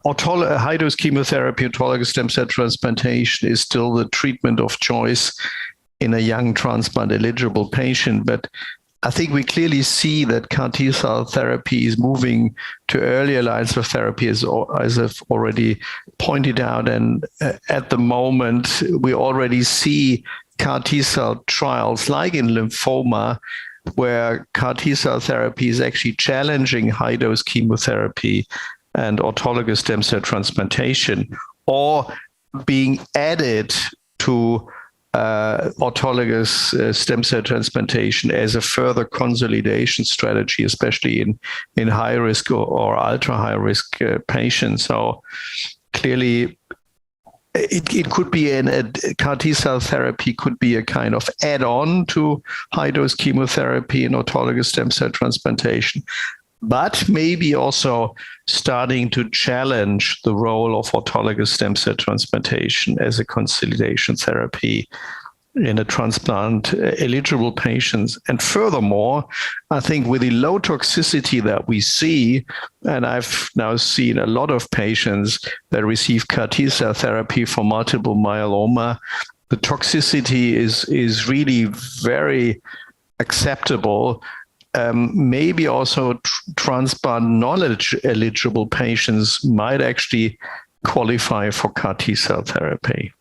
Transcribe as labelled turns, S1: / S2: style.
S1: high-dose chemotherapy, autologous stem cell transplantation is still the treatment of choice in a young transplant-eligible patient. But I think we clearly see that CAR T-cell therapy is moving to earlier lines of therapy, as I've already pointed out. And at the moment, we already see CAR T-cell trials, like in lymphoma, where CAR T-cell therapy is actually challenging high-dose chemotherapy and autologous stem cell transplantation, or being added to autologous stem cell transplantation as a further consolidation strategy, especially in high risk or ultra high risk patients. So clearly, it could be a CAR T-cell therapy could be a kind of add-on to high-dose chemotherapy and autologous stem cell transplantation, but maybe also starting to challenge the role of autologous stem cell transplantation as a consolidation therapy in a transplant-eligible patients. And furthermore, I think with the low toxicity that we see, and I've now seen a lot of patients that receive CAR T-cell therapy for multiple myeloma, the toxicity is really very acceptable. Maybe also transplant non-eligible patients might actually qualify for CAR T-cell therapy.